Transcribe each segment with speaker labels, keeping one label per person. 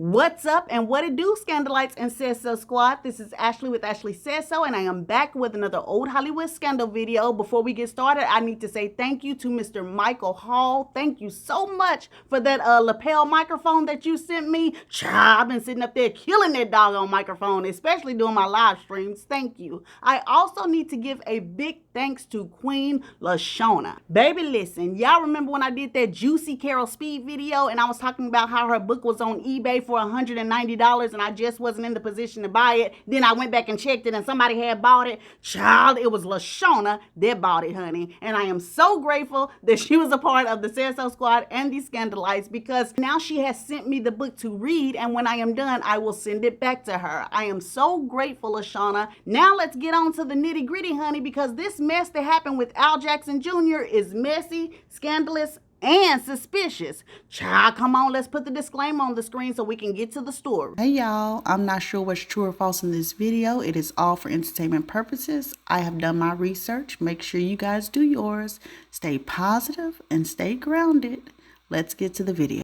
Speaker 1: What's up and what it do, Scandalites and Says So Squad? This is Ashley with Ashley Says So, and I am back with another old Hollywood scandal video. Before we get started, I need to say thank you to Mr. Michael Hall. Thank you so much for that lapel microphone that you sent me. I've been sitting up there killing that doggone microphone, especially doing my live streams. Thank you. I also need to give a big thanks to Queen LaShawna. Baby, listen, y'all remember when I did that Juicy Carol Speed video and I was talking about how her book was on eBay for $190 and I just wasn't in the position to buy it? Then I went back and checked it and somebody had bought it. Child, it was LaShawna that bought it, honey. And I am so grateful that she was a part of the Says So Squad and the Scandalites, because now she has sent me the book to read, and when I am done, I will send it back to her. I am so grateful, LaShawna. Now let's get on to the nitty gritty, honey, because this mess that happened with Al Jackson Jr. is messy, scandalous, and suspicious. Child, come on, let's put the disclaimer on the screen so we can get to the story.
Speaker 2: Hey y'all, I'm not sure what's true or false in this video. It is all for entertainment purposes. I have done my research. Make sure you guys do yours. Stay positive and stay grounded. Let's get to the video.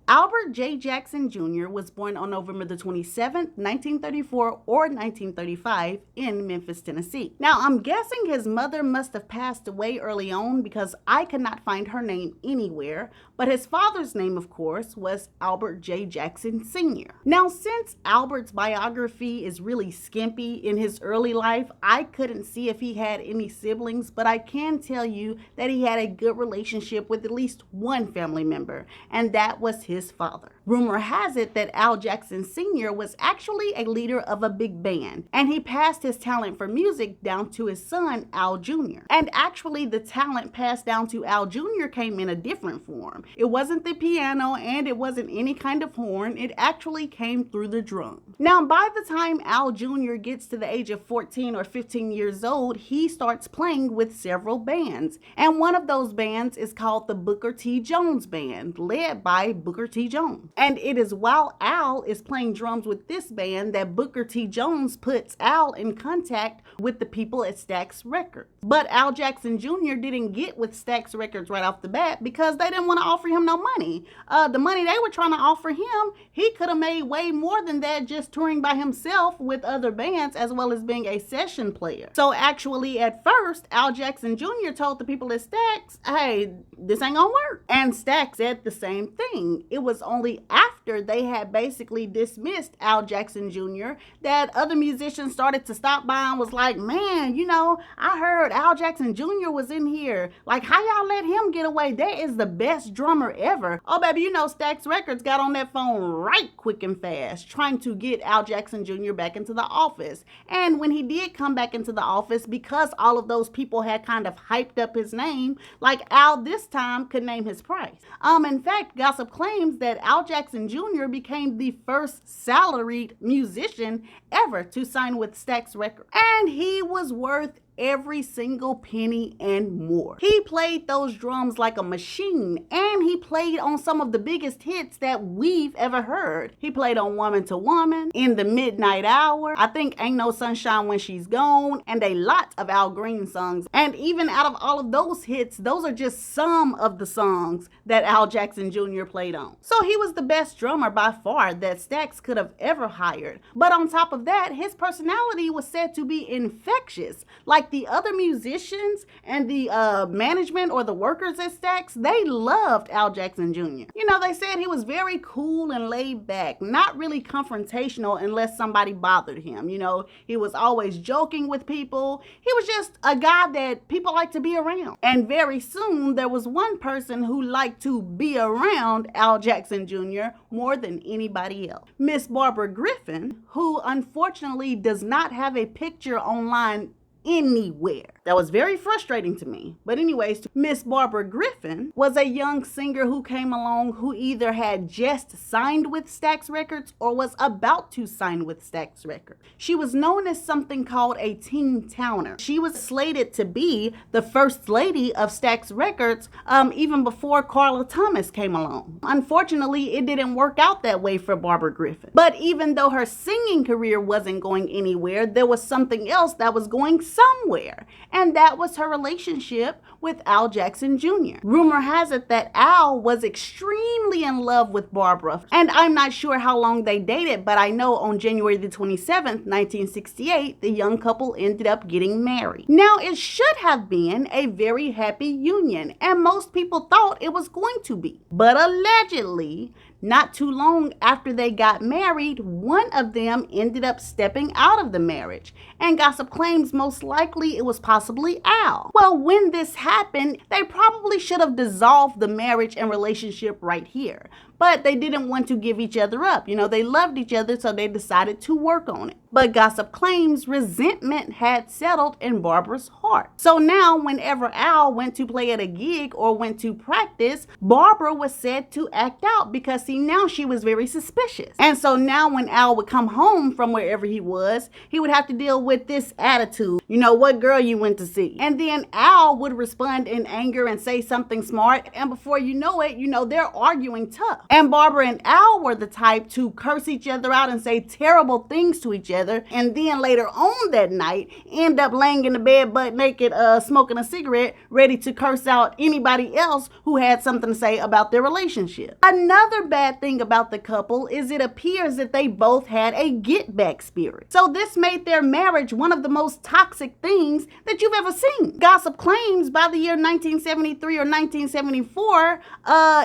Speaker 1: Albert J. Jackson Jr. was born on November the 27th, 1934 or 1935 in Memphis, Tennessee. Now, I'm guessing his mother must have passed away early on because I could not find her name anywhere, but his father's name, of course, was Albert J. Jackson Sr. Now, since Albert's biography is really skimpy in his early life, I couldn't see if he had any siblings, but I can tell you that he had a good relationship with at least one family member, and that was his father. Rumor has it that Al Jackson Sr. was actually a leader of a big band, and he passed his talent for music down to his son, Al Jr. And actually, the talent passed down to Al Jr. came in a different form. It wasn't the piano and it wasn't any kind of horn. It actually came through the drum. Now, by the time Al Jr. gets to the age of 14 or 15 years old, he starts playing with several bands, and one of those bands is called the Booker T. Jones Band, led by Booker T. Jones. And it is while Al is playing drums with this band that Booker T. Jones puts Al in contact with the people at Stax Records. But Al Jackson Jr. didn't get with Stax Records right off the bat because they didn't want to offer him no money. The money they were trying to offer him, he could have made way more than that just touring by himself with other bands as well as being a session player. So actually, at first, Al Jackson Jr. told the people at Stax, hey, this ain't gonna work. And Stax said the same thing. It was only after they had basically dismissed Al Jackson Jr. that other musicians started to stop by and was like, man, you know, I heard Al Jackson Jr. was in here. Like, how y'all let him get away? That is the best drummer ever. Oh, baby, you know, Stax Records got on that phone right quick and fast, trying to get Al Jackson Jr. back into the office. And when he did come back into the office, because all of those people had kind of hyped up his name, like Al this time could name his price. In fact, gossip claims that Al Jackson Jr. became the first salaried musician ever to sign with Stax Records. And he was worth every single penny and more. He played those drums like a machine, and he played on some of the biggest hits that we've ever heard. He played on Woman to Woman, In the Midnight Hour, I think Ain't No Sunshine When She's Gone, and a lot of Al Green songs. And even out of all of those hits, those are just some of the songs that Al Jackson Jr. played on. So he was the best drummer by far that Stax could have ever hired. But on top of that, his personality was said to be infectious. Like the other musicians and the management or the workers at Stax, they loved Al Jackson Jr. You know, they said he was very cool and laid back, not really confrontational unless somebody bothered him. You know, he was always joking with people. He was just a guy that people like to be around. And very soon, there was one person who liked to be around Al Jackson Jr. more than anybody else. Miss Barbara Griffin, who unfortunately does not have a picture online anywhere. That was very frustrating to me. But anyways, Miss Barbara Griffin was a young singer who came along who either had just signed with Stax Records or was about to sign with Stax Records. She was known as something called a teen towner. She was slated to be the first lady of Stax Records even before Carla Thomas came along. Unfortunately, it didn't work out that way for Barbara Griffin. But even though her singing career wasn't going anywhere, there was something else that was going somewhere, and that was her relationship with Al Jackson Jr. Rumor has it that Al was extremely in love with Barbara, and I'm not sure how long they dated, but I know on January the 27th, 1968, the young couple ended up getting married. Now, it should have been a very happy union, and most people thought it was going to be. But allegedly, not too long after they got married, one of them ended up stepping out of the marriage, and gossip claims most likely it was possibly Al. Well, when this happened, they probably should have dissolved the marriage and relationship right here, but they didn't want to give each other up. You know, they loved each other, so they decided to work on it. But gossip claims resentment had settled in Barbara's heart. So now whenever Al went to play at a gig or went to practice, Barbara was said to act out because see, now she was very suspicious. And so now when Al would come home from wherever he was, he would have to deal with this attitude. You know, what girl you went to see? And then Al would respond in anger and say something smart. And before you know it, you know, they're arguing tough. And Barbara and Al were the type to curse each other out and say terrible things to each other. And then later on that night, end up laying in the bed butt naked, smoking a cigarette, ready to curse out anybody else who had something to say about their relationship. Another bad thing about the couple is it appears that they both had a get-back spirit. So this made their marriage one of the most toxic things that you've ever seen. Gossip claims by the year 1973 or 1974,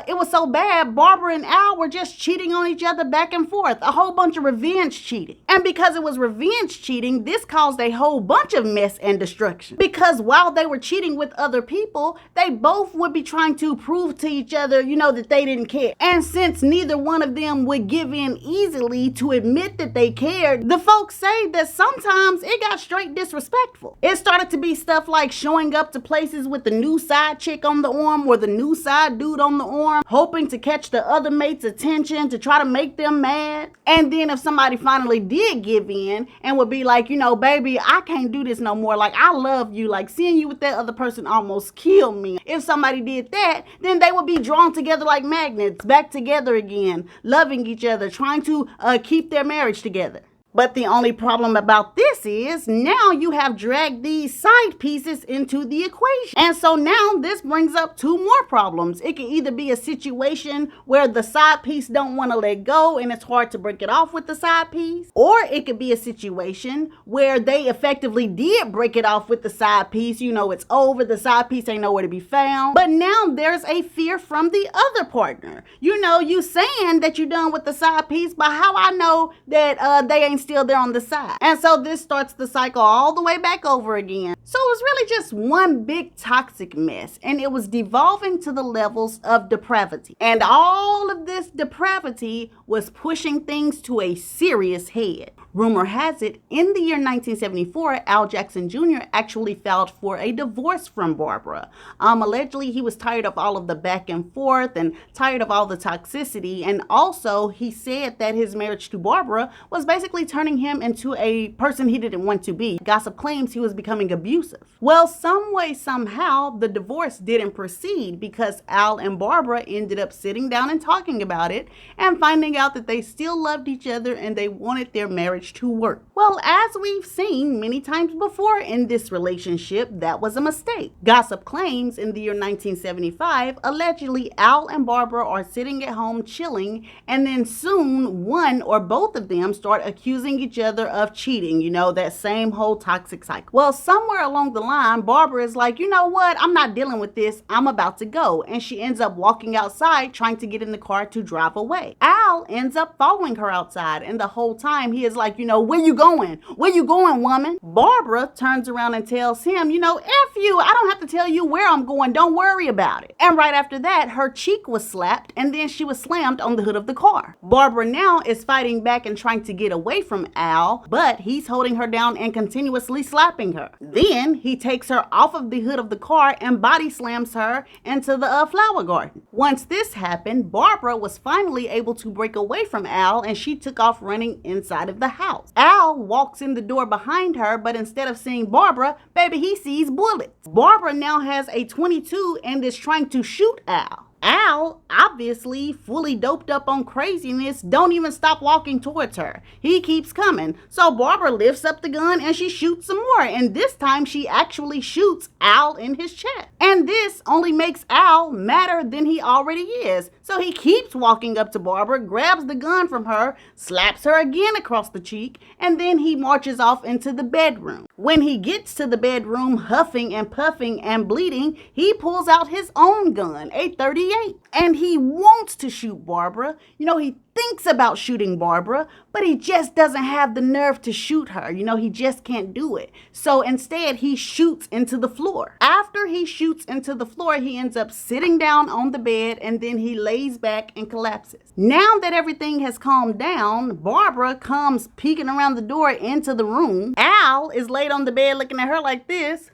Speaker 1: it was so bad, Barbara and Al were just cheating on each other back and forth, a whole bunch of revenge cheating. And because it was revenge cheating, this caused a whole bunch of mess and destruction. Because while they were cheating with other people, they both would be trying to prove to each other, you know, that they didn't care. And since neither one of them would give in easily to admit that they cared, the folks say that sometimes it got straight disrespectful. It started to be stuff like showing up to places with the new side chick on the arm or the new side dude on the arm, hoping to catch the other mate's attention to try to make them mad. And then if somebody finally did give in and would be like, you know, baby, I can't do this no more. Like, I love you. Like, seeing you with that other person almost killed me. If somebody did that, then they would be drawn together like magnets, back together again, loving each other, trying to keep their marriage together. But the only problem about this is now you have dragged these side pieces into the equation. And so now this brings up two more problems. It can either be a situation where the side piece don't want to let go and it's hard to break it off with the side piece. Or it could be a situation where they effectively did break it off with the side piece. You know, it's over. The side piece ain't nowhere to be found. But now there's a fear from the other partner. You know, you saying that you're done with the side piece, but how I know that they ain't still there on the side. And so this starts the cycle all the way back over again. So it was really just one big toxic mess, and it was devolving to the levels of depravity. And all of this depravity was pushing things to a serious head. Rumor has it, in the year 1974, Al Jackson Jr. actually filed for a divorce from Barbara. Allegedly, he was tired of all of the back and forth and tired of all the toxicity. And also, he said that his marriage to Barbara was basically turning him into a person he didn't want to be. Gossip claims he was becoming abusive. Well, some way, somehow, the divorce didn't proceed because Al and Barbara ended up sitting down and talking about it and finding out that they still loved each other and they wanted their marriage to work. Well, as we've seen many times before in this relationship, that was a mistake. Gossip claims in the year 1975, allegedly Al and Barbara are sitting at home chilling, and then soon one or both of them start accusing each other of cheating, you know, that same whole toxic cycle. Well, somewhere along the line, Barbara is like, you know what, I'm not dealing with this, I'm about to go. And she ends up walking outside trying to get in the car to drive away. Al ends up following her outside, and the whole time he is like, you know, where you going? Where you going, woman? Barbara turns around and tells him, you know, F you, I don't have to tell you where I'm going, don't worry about it. And right after that, her cheek was slapped and then she was slammed on the hood of the car. Barbara now is fighting back and trying to get away from Al, but he's holding her down and continuously slapping her. Then he takes her off of the hood of the car and body slams her into the flower garden. Once this happened, Barbara was finally able to break away from Al and she took off running inside of the house. Al walks in the door behind her, but instead of seeing Barbara, baby, he sees bullets. Barbara now has a .22 and is trying to shoot Al. Al, obviously fully doped up on craziness, don't even stop walking towards her. He keeps coming. So Barbara lifts up the gun and she shoots some more. And this time she actually shoots Al in his chest. And this only makes Al madder than he already is. So he keeps walking up to Barbara, grabs the gun from her, slaps her again across the cheek, and then he marches off into the bedroom. When he gets to the bedroom, huffing and puffing and bleeding, he pulls out his own gun, a .38, and he wants to shoot Barbara. He thinks about shooting Barbara, but he just doesn't have the nerve to shoot her. He just can't do it. So instead, he shoots into the floor. After he shoots into the floor, he ends up sitting down on the bed, and then he lays back and collapses. Now that everything has calmed down, Barbara comes peeking around the door into the room. Al is laid on the bed looking at her like this.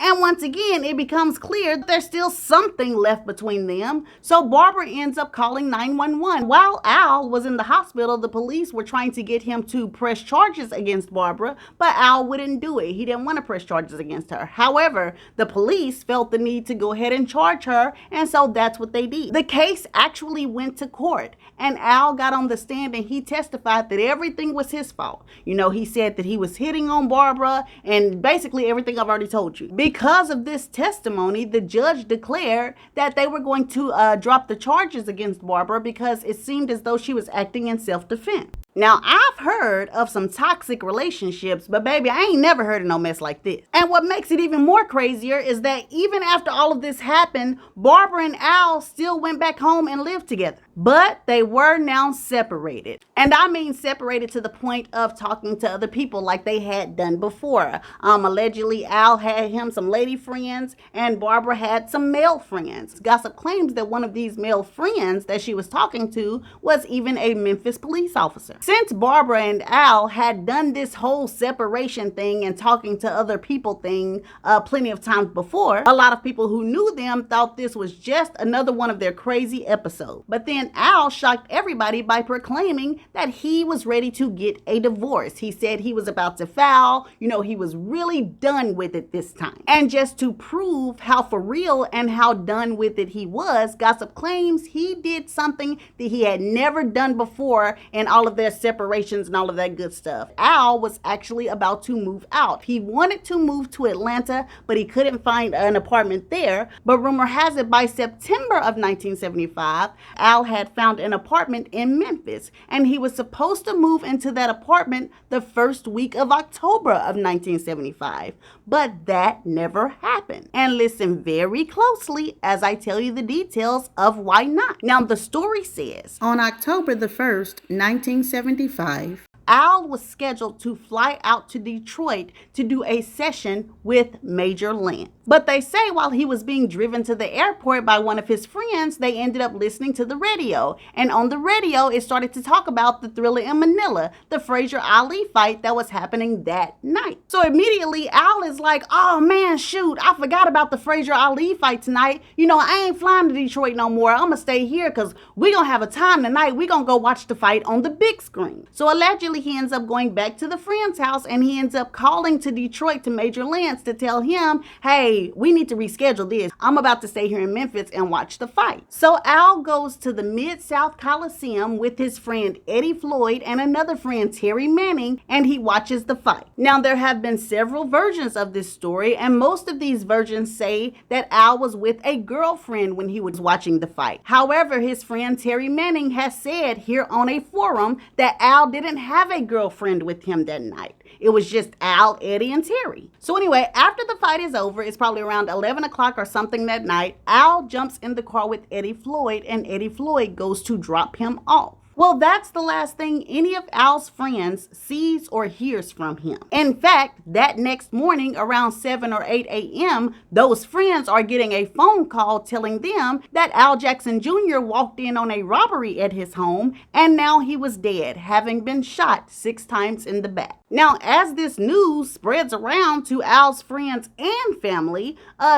Speaker 1: And once again, it becomes clear that there's still something left between them. So Barbara ends up calling 911. While Al was in the hospital, the police were trying to get him to press charges against Barbara, but Al wouldn't do it. He didn't want to press charges against her. However, the police felt the need to go ahead and charge her, and so that's what they did. The case actually went to court, and Al got on the stand and he testified that everything was his fault. He said that he was hitting on Barbara and basically everything I've already told you. Because of this testimony, the judge declared that they were going to drop the charges against Barbara because it seemed as though she was acting in self-defense. Now, I've heard of some toxic relationships, but baby, I ain't never heard of no mess like this. And what makes it even more crazier is that even after all of this happened, Barbara and Al still went back home and lived together. But they were now separated. And I mean separated to the point of talking to other people like they had done before. Allegedly, Al had him some lady friends and Barbara had some male friends. Gossip claims that one of these male friends that she was talking to was even a Memphis police officer. Since Barbara and Al had done this whole separation thing and talking to other people thing plenty of times before, a lot of people who knew them thought this was just another one of their crazy episodes. But then Al shocked everybody by proclaiming that he was ready to get a divorce. He said he was about to file. He was really done with it this time. And just to prove how for real and how done with it he was, gossip claims he did something that he had never done before in all of their separations and all of that good stuff. Al was actually about to move out. He wanted to move to Atlanta, but he couldn't find an apartment there. But rumor has it by September of 1975, Al had found an apartment in Memphis, and he was supposed to move into that apartment the first week of October of 1975. But that never happened. And listen very closely as I tell you the details of why not. Now, the story says,
Speaker 2: on October the 1st, 1975,
Speaker 1: Al was scheduled to fly out to Detroit to do a session with Major Lance. But they say while he was being driven to the airport by one of his friends, they ended up listening to the radio. And on the radio, it started to talk about the Thriller in Manila, the Frazier-Ali fight that was happening that night. So immediately, Al is like, oh man, shoot, I forgot about the Frazier-Ali fight tonight. I ain't flying to Detroit no more. I'm gonna stay here because we're gonna have a time tonight. We're gonna go watch the fight on the big screen. So allegedly, he ends up going back to the friend's house and he ends up calling to Detroit to Major Lance to tell him, hey, we need to reschedule this. I'm about to stay here in Memphis and watch the fight. So Al goes to the Mid-South Coliseum with his friend Eddie Floyd and another friend Terry Manning, and he watches the fight. Now, there have been several versions of this story, and most of these versions say that Al was with a girlfriend when he was watching the fight. However, his friend Terry Manning has said here on a forum that Al didn't have a girlfriend with him that night. It was just Al, Eddie, and Terry. So anyway, after the fight is over, it's probably around 11 o'clock or something that night, Al jumps in the car with Eddie Floyd, and Eddie Floyd goes to drop him off. Well, that's the last thing any of Al's friends sees or hears from him. In fact, that next morning around 7 or 8 a.m., those friends are getting a phone call telling them that Al Jackson Jr. walked in on a robbery at his home and now he was dead, having been shot 6 times in the back. Now, as this news spreads around to Al's friends and family,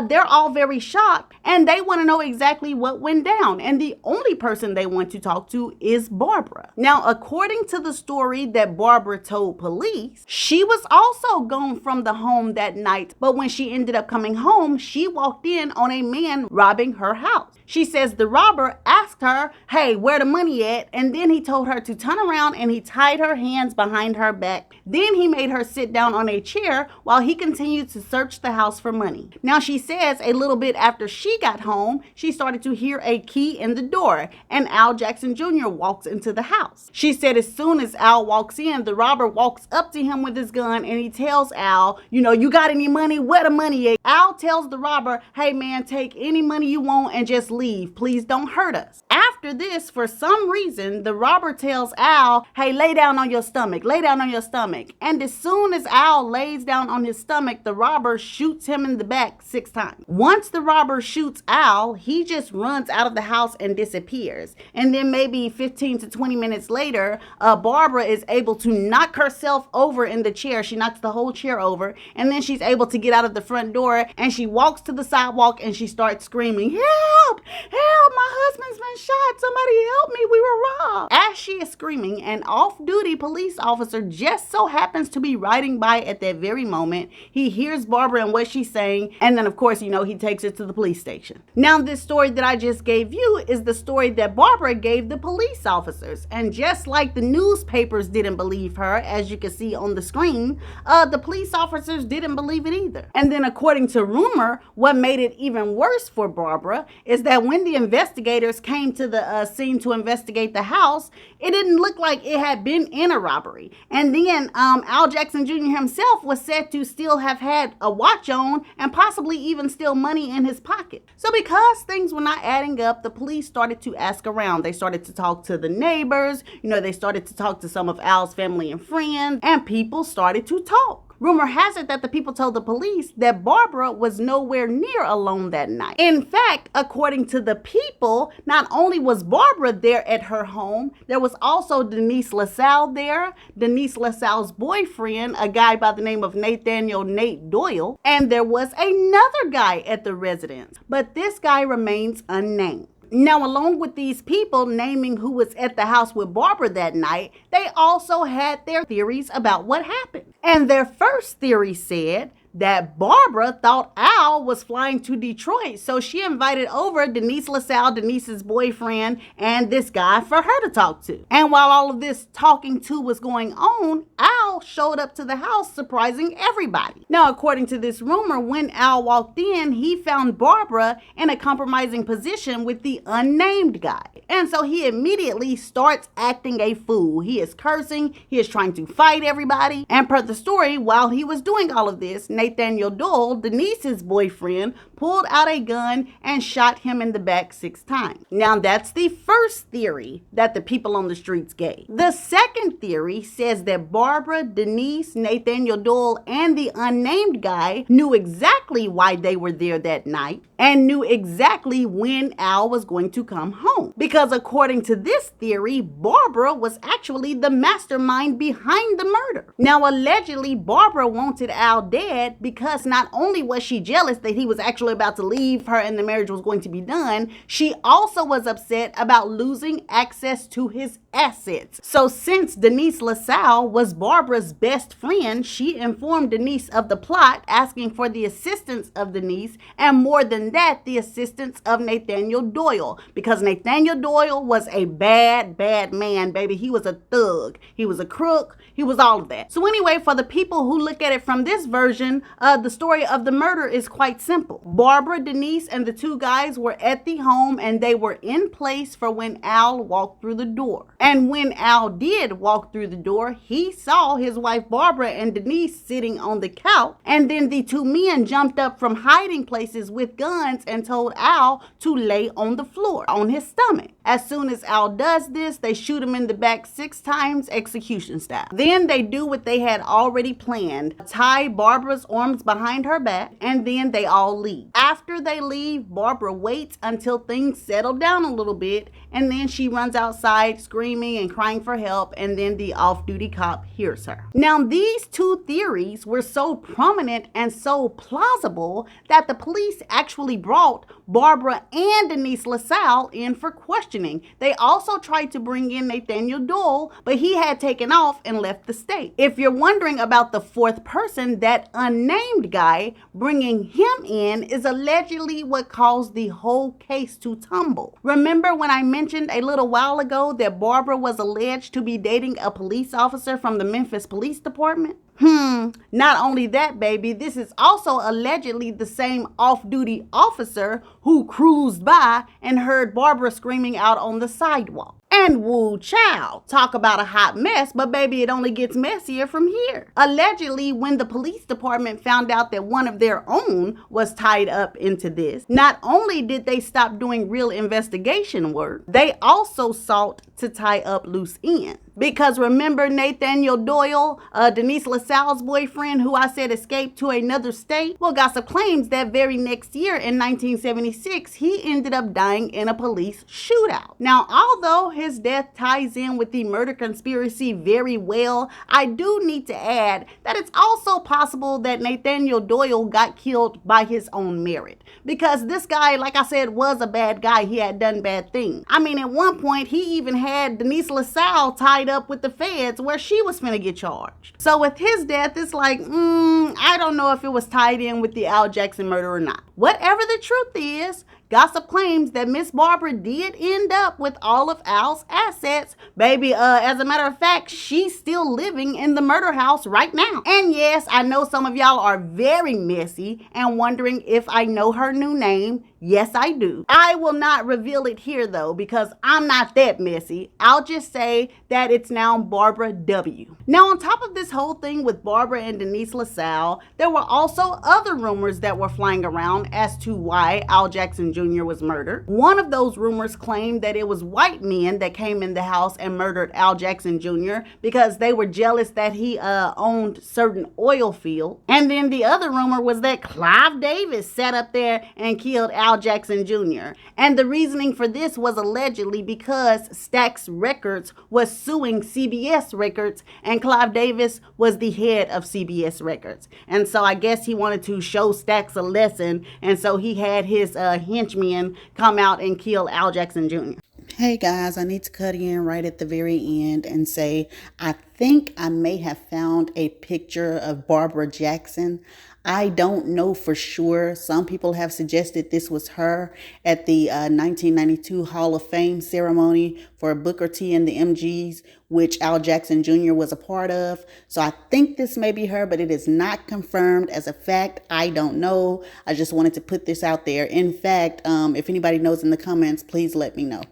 Speaker 1: they're all very shocked and they want to know exactly what went down. And the only person they want to talk to is Barbara. Now, according to the story that Barbara told police, she was also gone from the home that night, but when she ended up coming home, she walked in on a man robbing her house. She says the robber asked her, hey, where the money at? And then he told her to turn around and he tied her hands behind her back. Then he made her sit down on a chair while he continued to search the house for money. Now she says a little bit after she got home, she started to hear a key in the door and Al Jackson Jr. walks into the house. She said as soon as Al walks in, the robber walks up to him with his gun and he tells Al, you got any money? Where the money at? Al tells the robber, hey man, take any money you want and just leave. Please don't hurt us. After this, for some reason, the robber tells Al, hey, lay down on your stomach, lay down on your stomach. And as soon as Al lays down on his stomach, the robber shoots him in the back 6 times. Once the robber shoots Al, he just runs out of the house and disappears. And then maybe 15 to 20 minutes later, Barbara is able to knock herself over in the chair. She knocks the whole chair over, and then she's able to get out of the front door, and she walks to the sidewalk and she starts screaming, help, help, my husband's been shot, somebody help me, we were robbed. As she is screaming, an off-duty police officer just so happens to be riding by at that very moment. He hears Barbara and what she's saying, and then of course, he takes her to the police station. Now this story that I just gave you is the story that Barbara gave the police officers, and just like the newspapers didn't believe her, as you can see on the screen, the police officers didn't believe it either. And then according to rumor, what made it even worse for Barbara is that when the investigators came to the scene to investigate the house, it didn't look like it had been in a robbery. And then Al Jackson Jr. himself was said to still have had a watch on and possibly even still money in his pocket. So because things were not adding up, the police started to ask around. They started to talk to the neighbors, they started to talk to some of Al's family and friends, and people started to talk. Rumor has it that the people told the police that Barbara was nowhere near alone that night. In fact, according to the people, not only was Barbara there at her home, there was also Denise LaSalle there, Denise LaSalle's boyfriend, a guy by the name of Nathaniel Nate Doyle, and there was another guy at the residence, but this guy remains unnamed. Now, along with these people naming who was at the house with Barbara that night, they also had their theories about what happened. And their first theory said that Barbara thought Al was flying to Detroit, so she invited over Denise LaSalle, Denise's boyfriend, and this guy for her to talk to. And while all of this talking to was going on, Al showed up to the house, surprising everybody. Now, according to this rumor, when Al walked in, he found Barbara in a compromising position with the unnamed guy. And so he immediately starts acting a fool. He is cursing, he is trying to fight everybody. And per the story, while he was doing all of this, Nathaniel Doyle, Denise's boyfriend, pulled out a gun and shot him in the back 6 times. Now that's the first theory that the people on the streets gave. The second theory says that Barbara, Denise, Nathaniel Doyle, and the unnamed guy knew exactly why they were there that night and knew exactly when Al was going to come home. Because according to this theory, Barbara was actually the mastermind behind the murder. Now allegedly, Barbara wanted Al dead because not only was she jealous that he was actually about to leave her and the marriage was going to be done, she also was upset about losing access to his assets. So since Denise LaSalle was Barbara's best friend, she informed Denise of the plot, asking for the assistance of Denise, and more than that, the assistance of Nathaniel Doyle, because Nathaniel Doyle was a bad man, baby. He was a thug. He was a crook. He was all of that. So anyway, for the people who look at it from this version, the story of the murder is quite simple. Barbara, Denise, and the 2 guys were at the home and they were in place for when Al walked through the door. And when Al did walk through the door, he saw his wife Barbara and Denise sitting on the couch. And then the 2 men jumped up from hiding places with guns and told Al to lay on the floor, on his stomach. As soon as Al does this, they shoot him in the back 6 times, execution style. Then they do what they had already planned, tie Barbara's arms behind her back, and then they all leave. After they leave, Barbara waits until things settle down a little bit, and then she runs outside screaming, screaming and crying for help, and then the off-duty cop hears her. Now, these two theories were so prominent and so plausible that the police actually brought Barbara and Denise LaSalle in for questioning. They also tried to bring in Nathaniel Doyle, but he had taken off and left the state. If you're wondering about the fourth person, that unnamed guy, bringing him in is allegedly what caused the whole case to tumble. Remember when I mentioned a little while ago that Barbara was alleged to be dating a police officer from the Memphis Police Department? Not only that, baby, this is also allegedly the same off-duty officer who cruised by and heard Barbara screaming out on the sidewalk. And woo child, talk about a hot mess, but baby, it only gets messier from here. Allegedly, when the police department found out that one of their own was tied up into this, not only did they stop doing real investigation work, they also sought to tie up loose ends. Because remember Nathaniel Doyle, Denise LaSalle's boyfriend, who I said escaped to another state? Well, gossip claims that very next year in 1976, he ended up dying in a police shootout. Now, although his death ties in with the murder conspiracy very well, I do need to add that it's also possible that Nathaniel Doyle got killed by his own merit. Because this guy, like I said, was a bad guy. He had done bad things. I mean, at one point, he even had Denise LaSalle tied up with the feds where she was finna get charged. So with his death, it's like, I don't know if it was tied in with the Al Jackson murder or not. Whatever the truth is, gossip claims that Miss Barbara did end up with all of Al's assets. Baby, as a matter of fact, she's still living in the murder house right now. And yes, I know some of y'all are very messy and wondering if I know her new name. Yes, I do. I will not reveal it here though, because I'm not that messy. I'll just say that it's now Barbara W. Now, on top of this whole thing with Barbara and Denise LaSalle, there were also other rumors that were flying around as to why Al Jackson Jr. was murdered. One of those rumors claimed that it was white men that came in the house and murdered Al Jackson Jr. because they were jealous that he owned certain oil fields. And then the other rumor was that Clive Davis sat up there and killed Al Jackson Jr. And the reasoning for this was allegedly because Stax Records was suing CBS Records, and Clive Davis was the head of CBS Records. And so I guess he wanted to show Stax a lesson, and so he had his henchmen come out and kill Al Jackson Jr.
Speaker 2: Hey guys, I need to cut in right at the very end and say I think I may have found a picture of Barbara Jackson. I don't know for sure. Some people have suggested this was her at the 1992 Hall of Fame ceremony for Booker T and the MGs, which Al Jackson Jr. was a part of. So I think this may be her, but it is not confirmed as a fact. I don't know. I just wanted to put this out there. In fact, if anybody knows in the comments, please let me know.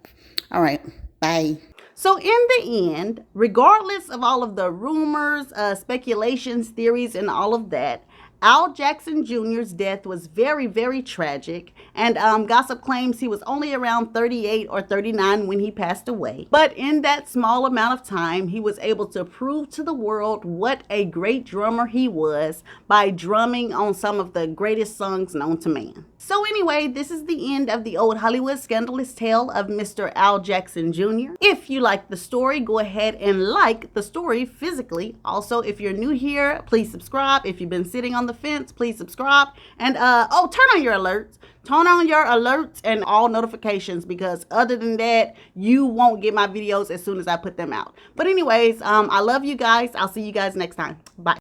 Speaker 2: All right, bye.
Speaker 1: So in the end, regardless of all of the rumors, speculations, theories, and all of that, Al Jackson Jr.'s death was very, very tragic, and gossip claims he was only around 38 or 39 when he passed away. But in that small amount of time, he was able to prove to the world what a great drummer he was by drumming on some of the greatest songs known to man. So anyway, this is the end of the old Hollywood scandalous tale of Mr. Al Jackson Jr. If you like the story, go ahead and like the story physically. Also, if you're new here, please subscribe. If you've been sitting on the fence, please subscribe. And turn on your alerts. Turn on your alerts and all notifications, because other than that, you won't get my videos as soon as I put them out. But anyways, I love you guys. I'll see you guys next time. Bye.